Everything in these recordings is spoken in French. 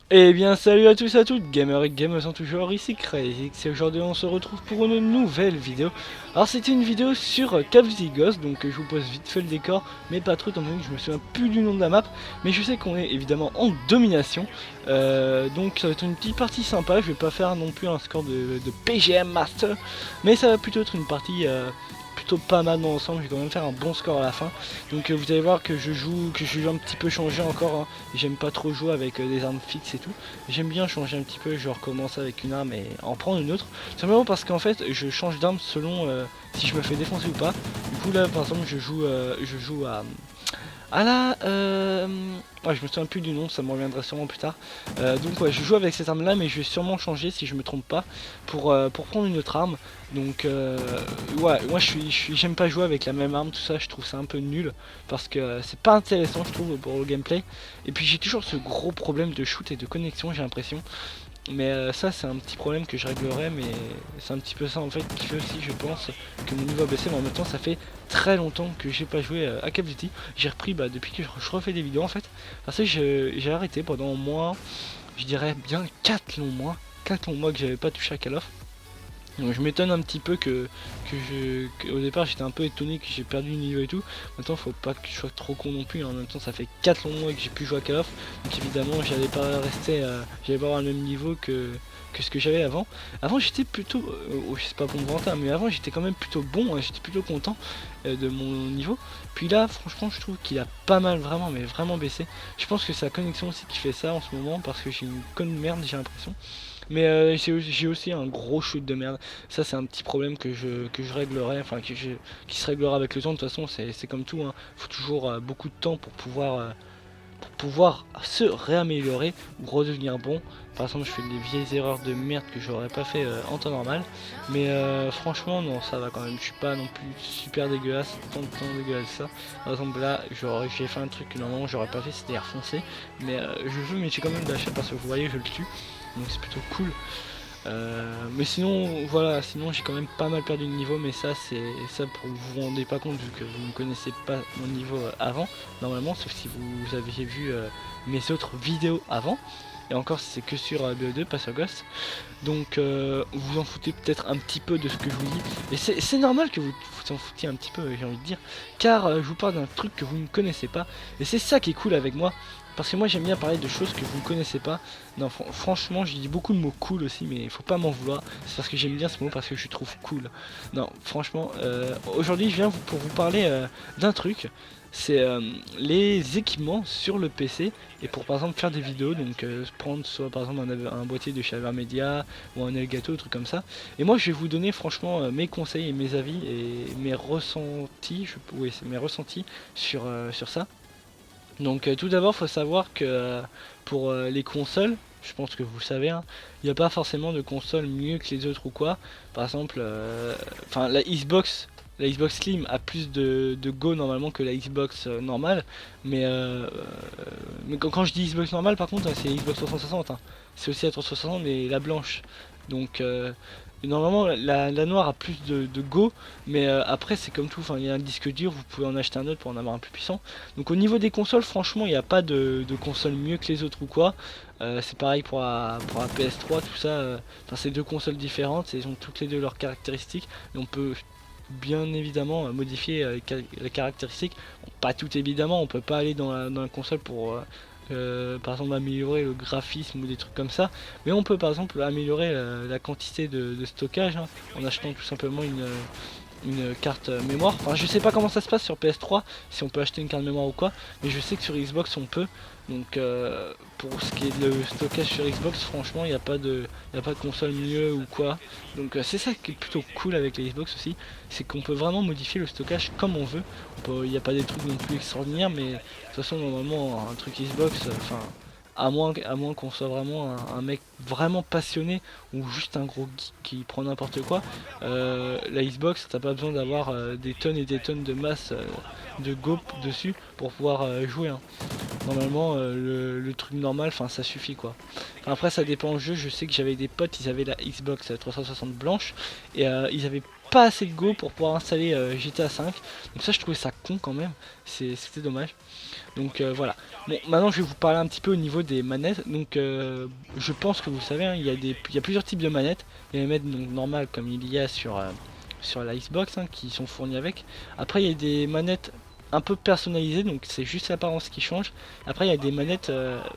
Eh bien salut à tous et à toutes, gamers et gamers sont toujours ici Crazy, et aujourd'hui on se retrouve pour une nouvelle vidéo. Alors c'était une vidéo sur Call of Duty Ghost, donc je vous pose vite fait le décor, mais pas trop étant donné que je me souviens plus du nom de la map, mais je sais qu'on est évidemment en domination, donc ça va être une petite partie sympa, je vais pas faire non plus un score de PGM Master, mais ça va plutôt être une partie plutôt pas mal dans l'ensemble, je vais quand même faire un bon score à la fin. Donc vous allez voir que je joue un petit peu changé encore, hein. J'aime pas trop jouer avec des armes fixes et tout. J'aime bien changer un petit peu, genre commencer avec une arme et en prendre une autre. Simplement parce qu'en fait je change d'arme selon si je me fais défoncer ou pas. Du coup là par exemple je joue à la... Ouais, je me souviens plus du nom, ça me reviendra sûrement plus tard. Donc ouais, je joue avec cette arme là, mais je vais sûrement changer si je me trompe pas pour prendre une autre arme. Donc ouais, moi j'aime pas jouer avec la même arme, tout ça, je trouve ça un peu nul. Parce que c'est pas intéressant je trouve pour le gameplay. Et puis j'ai toujours ce gros problème de shoot et de connexion, j'ai l'impression. Mais ça c'est un petit problème que je réglerai, mais c'est un petit peu ça en fait qui fait aussi je pense que mon niveau a baissé. Mais en même temps ça fait très longtemps que j'ai pas joué à Call of Duty. J'ai repris depuis que je refais des vidéos en fait. Parce que j'ai arrêté pendant au moins, je dirais bien 4 longs mois. 4 longs mois que j'avais pas touché à Call of. Donc je m'étonne un petit peu au départ j'étais un peu étonné que j'ai perdu le niveau et tout. Maintenant faut pas que je sois trop con non plus, en même temps ça fait 4 longs mois que j'ai pu jouer à Call of. Donc évidemment j'allais pas rester, j'allais pas avoir le même niveau que ce que j'avais avant. Avant j'étais plutôt, je sais pas pour me vanter, mais avant j'étais quand même plutôt bon, hein, j'étais plutôt content de mon niveau. Puis là franchement je trouve qu'il a pas mal vraiment, mais vraiment baissé. Je pense que c'est la connexion aussi qui fait ça en ce moment parce que j'ai une conne merde j'ai l'impression. Mais j'ai aussi un gros shoot de merde. Ça c'est un petit problème que je réglerai, enfin qui se réglera avec le temps. De toute façon c'est comme tout, hein. Faut toujours beaucoup de temps pour pouvoir se réaméliorer ou redevenir bon. Par exemple je fais des vieilles erreurs de merde que j'aurais pas fait en temps normal. Mais franchement non ça va quand même. Je suis pas non plus super dégueulasse, tant de temps dégueulasse ça. Par exemple là j'ai fait un truc que normalement j'aurais pas fait, c'était foncer. Mais je veux mais j'ai quand même de la chatte parce que vous voyez je le tue. Donc c'est plutôt cool. Mais sinon, voilà, sinon j'ai quand même pas mal perdu de niveau, mais ça c'est ça pour vous vous rendez pas compte vu que vous ne connaissez pas mon niveau avant, normalement, sauf si vous aviez vu mes autres vidéos avant. Et encore si c'est que sur BO2, pas sur Ghost. Donc vous en foutez peut-être un petit peu de ce que je vous dis. Et c'est normal que vous vous en foutiez un petit peu, j'ai envie de dire. Car je vous parle d'un truc que vous ne connaissez pas. Et c'est ça qui est cool avec moi. Parce que moi j'aime bien parler de choses que vous ne connaissez pas. Non franchement j'ai dit beaucoup de mots cool aussi, mais il faut pas m'en vouloir. C'est parce que j'aime bien ce mot, parce que je trouve cool. Non franchement aujourd'hui je viens pour vous parler d'un truc. C'est les équipements sur le PC. Et pour par exemple faire des vidéos, donc prendre soit par exemple un boîtier de chez Media ou un Elgato, un truc comme ça. Et moi je vais vous donner franchement mes conseils et mes avis et mes ressentis, oui, c'est mes ressentis sur ça. Donc tout d'abord faut savoir que pour les consoles, je pense que vous le savez, hein, il n'y a pas forcément de console mieux que les autres ou quoi. Par exemple, enfin la Xbox Slim a plus de Go normalement que la Xbox normale, mais, quand je dis Xbox normale par contre c'est Xbox 360, hein. C'est aussi la 360 mais la blanche. Donc normalement la noire a plus de Go, mais après c'est comme tout, enfin il y a un disque dur, vous pouvez en acheter un autre pour en avoir un plus puissant. Donc au niveau des consoles, franchement, il n'y a pas de console mieux que les autres ou quoi. C'est pareil pour la PS3, tout ça. Enfin, c'est deux consoles différentes, elles ont toutes les deux leurs caractéristiques. Et on peut bien évidemment modifier les caractéristiques. Bon, pas tout évidemment, on peut pas aller dans la console pour par exemple améliorer le graphisme ou des trucs comme ça. Mais on peut par exemple améliorer la quantité de stockage, hein, en achetant tout simplement une carte mémoire. Enfin, je sais pas comment ça se passe sur PS3, si on peut acheter une carte mémoire ou quoi, mais je sais que sur Xbox on peut. Donc, pour ce qui est de le stockage sur Xbox, franchement, il y a pas de console mieux ou quoi. Donc, c'est ça qui est plutôt cool avec les Xbox aussi, c'est qu'on peut vraiment modifier le stockage comme on veut. Il n'y a pas des trucs non plus extraordinaires, mais de toute façon, normalement, un truc Xbox, enfin, à moins qu'on soit vraiment un mec vraiment passionné ou juste un gros geek qui prend n'importe quoi, la Xbox, t'as pas besoin d'avoir des tonnes et des tonnes de masse de Go dessus pour pouvoir jouer, hein. Normalement le truc normal, enfin ça suffit quoi. Enfin, après ça dépend du jeu, je sais que j'avais des potes, ils avaient la Xbox 360 blanche et ils avaient pas assez de go pour pouvoir installer GTA 5. Donc ça je trouvais ça con quand même, c'était dommage. Donc voilà. Bon, maintenant je vais vous parler un petit peu au niveau des manettes. Donc je pense que vous savez, hein, il y a plusieurs types de manettes. Il y a les manettes donc, normales comme il y a sur la Xbox hein, qui sont fournies avec. Après il y a des manettes un peu personnalisées, donc c'est juste l'apparence qui change. Après il y a des manettes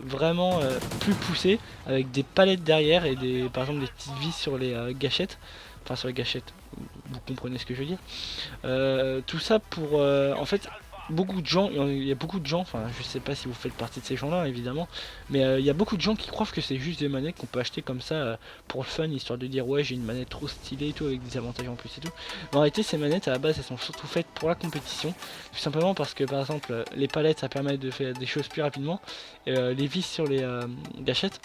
vraiment plus poussées avec des palettes derrière et par exemple des petites vis sur les gâchettes. Enfin sur les gâchettes, vous comprenez ce que je veux dire. Tout ça pour en fait beaucoup de gens, il y a beaucoup de gens, enfin je sais pas si vous faites partie de ces gens là évidemment, mais il y a beaucoup de gens qui croient que c'est juste des manettes qu'on peut acheter comme ça pour le fun, histoire de dire ouais j'ai une manette trop stylée et tout avec des avantages en plus et tout. Mais en réalité ces manettes à la base elles sont surtout faites pour la compétition, tout simplement parce que par exemple les palettes ça permet de faire des choses plus rapidement, et, les vis sur les gâchettes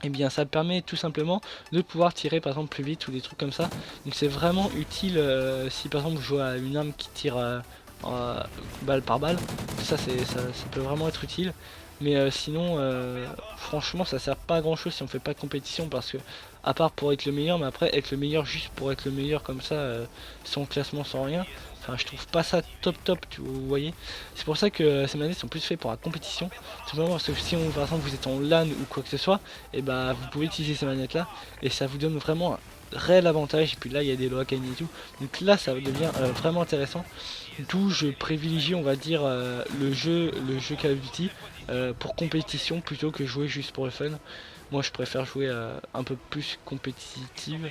et bien ça permet tout simplement de pouvoir tirer par exemple plus vite ou des trucs comme ça. Donc c'est vraiment utile si par exemple vous jouez à une arme qui tire balle par balle. Ça peut vraiment être utile. Mais sinon franchement ça sert pas à grand chose si on fait pas de compétition, parce que à part pour être le meilleur, mais après être le meilleur juste pour être le meilleur comme ça sans classement, sans rien, enfin je trouve pas ça top vous voyez. C'est pour ça que ces manettes sont plus faites pour la compétition, tout simplement parce que si par exemple vous êtes en LAN ou quoi que ce soit, et bah vous pouvez utiliser ces manettes là et ça vous donne vraiment un réel avantage. Et puis là il y a des lois à gagner et tout, donc là ça devient vraiment intéressant. D'où je privilégie on va dire le jeu Call of Duty pour compétition plutôt que jouer juste pour le fun. Moi je préfère jouer un peu plus compétitive,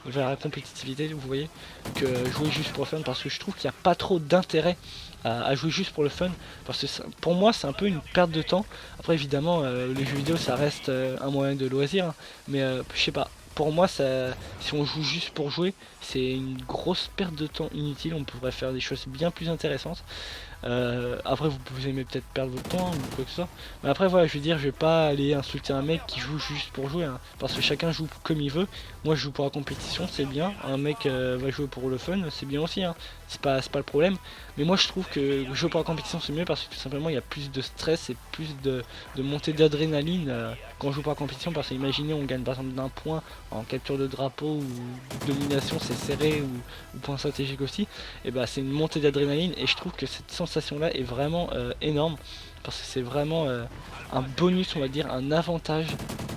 vers la compétitivité vous voyez, que jouer juste pour le fun, parce que je trouve qu'il n'y a pas trop d'intérêt à jouer juste pour le fun, parce que pour moi c'est un peu une perte de temps. Après évidemment les jeux vidéo ça reste un moyen de loisir hein, mais je sais pas, pour moi ça, si on joue juste pour jouer c'est une grosse perte de temps inutile, on pourrait faire des choses bien plus intéressantes. Après vous aimez peut-être perdre votre temps ou quoi que ce soit, mais après voilà je veux dire je vais pas aller insulter un mec qui joue juste pour jouer hein, parce que chacun joue comme il veut. Moi je joue pour la compétition, c'est bien, un mec va jouer pour le fun, c'est bien aussi hein. C'est pas le problème, mais moi je trouve que jouer pour la compétition c'est mieux, parce que tout simplement il y a plus de stress et plus de montée d'adrénaline quand on joue pour la compétition. Parce que imaginez on gagne par exemple d'un point en capture de drapeau ou domination, c'est serré, ou point stratégique aussi, et bah c'est une montée d'adrénaline, et je trouve que cette sensation là est vraiment énorme, parce que c'est vraiment un bonus on va dire, un avantage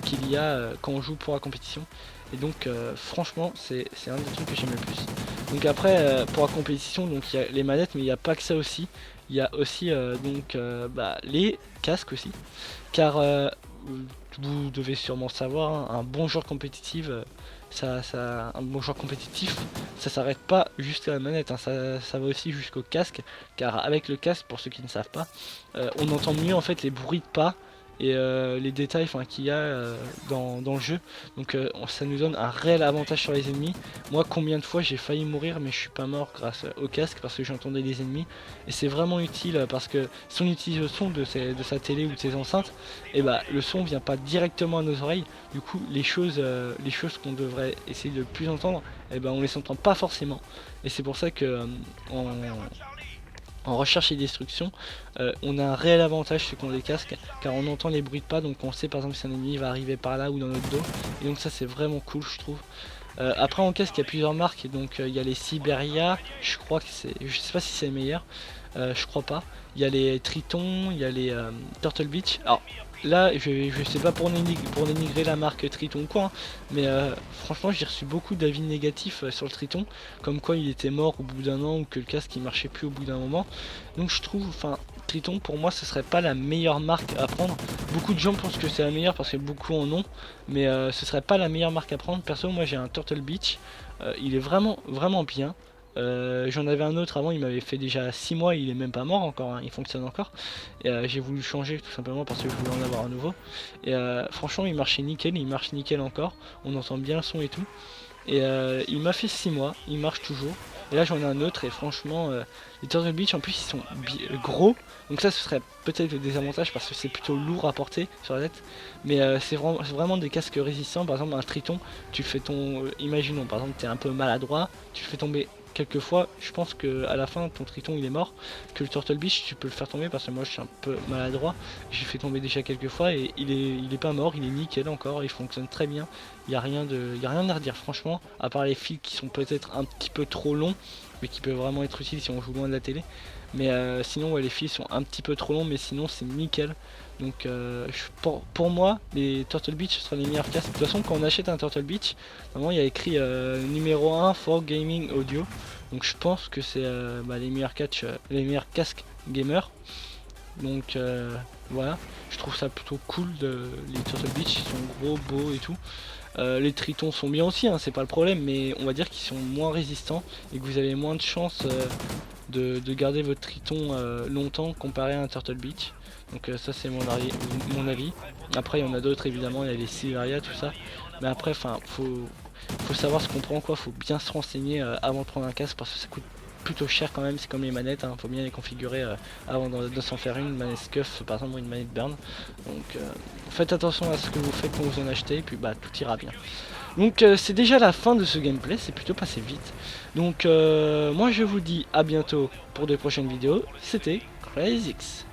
qu'il y a quand on joue pour la compétition. Et donc franchement c'est un des trucs que j'aime le plus. Donc après pour la compétition donc il y a les manettes, mais il n'y a pas que ça aussi. Il y a aussi les casques aussi, car vous devez sûrement savoir hein, un bon joueur compétitif un bon joueur compétitif ça s'arrête pas juste à la manette hein, ça va aussi jusqu'au casque, car avec le casque, pour ceux qui ne savent pas, on entend mieux en fait les bruits de pas et les détails qu'il y a dans le jeu. Donc ça nous donne un réel avantage sur les ennemis. Moi combien de fois j'ai failli mourir mais je suis pas mort grâce au casque, parce que j'entendais les ennemis, et c'est vraiment utile parce que si on utilise le son de sa télé ou de ses enceintes, et bah le son vient pas directement à nos oreilles. Du coup les choses qu'on devrait essayer de plus entendre, et ben on les entend pas forcément. Et c'est pour ça que en recherche et destruction, on a un réel avantage ceux qui ont des casques, car on entend les bruits de pas, donc on sait par exemple si un ennemi va arriver par là ou dans notre dos, et donc ça c'est vraiment cool je trouve. Après en casque il y a plusieurs marques, et donc il y a les Siberia, je crois que c'est, je sais pas si c'est les meilleurs, je crois pas. Il y a les Triton, il y a les Turtle Beach. Alors là je sais pas pour dénigrer la marque Triton ou quoi hein, mais franchement j'ai reçu beaucoup d'avis négatifs sur le Triton, comme quoi il était mort au bout d'un an, ou que le casque il marchait plus au bout d'un moment. Donc je trouve, Triton pour moi ce serait pas la meilleure marque à prendre. Beaucoup de gens pensent que c'est la meilleure parce que beaucoup en ont, mais ce serait pas la meilleure marque à prendre. Perso moi j'ai un Turtle Beach, il est vraiment bien. J'en avais un autre avant, il m'avait fait déjà 6 mois, il est même pas mort encore hein, il fonctionne encore. Et j'ai voulu changer tout simplement parce que je voulais en avoir un nouveau. Et franchement il marchait nickel, il marche nickel encore, on entend bien le son et tout. Et il m'a fait 6 mois, il marche toujours. Et là j'en ai un autre, et franchement les Turtle Beach en plus ils sont gros. Donc ça ce serait peut-être le désavantage parce que c'est plutôt lourd à porter sur la tête. Mais c'est vraiment des casques résistants. Par exemple un Triton, tu fais imaginons par exemple tu es un peu maladroit, tu le fais tomber quelquefois je pense que à la fin ton triton il est mort, que le Turtle Beach tu peux le faire tomber parce que moi je suis un peu maladroit, j'ai fait tomber déjà quelques fois et il est pas mort, il est nickel encore, il fonctionne très bien, il y a rien à redire franchement, à part les fils qui sont peut-être un petit peu trop longs, mais qui peuvent vraiment être utiles si on joue loin de la télé. Mais sinon ouais, les fils sont un petit peu trop longs, mais sinon c'est nickel. Donc pour moi les Turtle Beach ce sera les meilleurs casques. De toute façon quand on achète un Turtle Beach, normalement il y a écrit numéro 1 for gaming audio. Donc je pense que c'est les meilleurs casques gamer. Donc voilà, je trouve ça plutôt cool les Turtle Beach, ils sont gros, beaux et tout. Les tritons sont bien aussi, hein, c'est pas le problème, mais on va dire qu'ils sont moins résistants et que vous avez moins de chances de garder votre triton longtemps comparé à un Turtle Beach. Donc ça c'est mon avis. Après il y en a d'autres évidemment, il y a les Siberia, tout ça. Mais après, enfin, faut savoir ce qu'on prend quoi, faut bien se renseigner avant de prendre un casque parce que ça coûte plutôt cher quand même, c'est comme les manettes, hein, faut bien les configurer avant de s'en faire une manette SCUF par exemple ou une manette Burn. Donc faites attention à ce que vous faites quand vous en achetez et puis bah tout ira bien. Donc c'est déjà la fin de ce gameplay, c'est plutôt passé vite. Donc moi je vous dis à bientôt pour de prochaines vidéos, c'était CrazyX.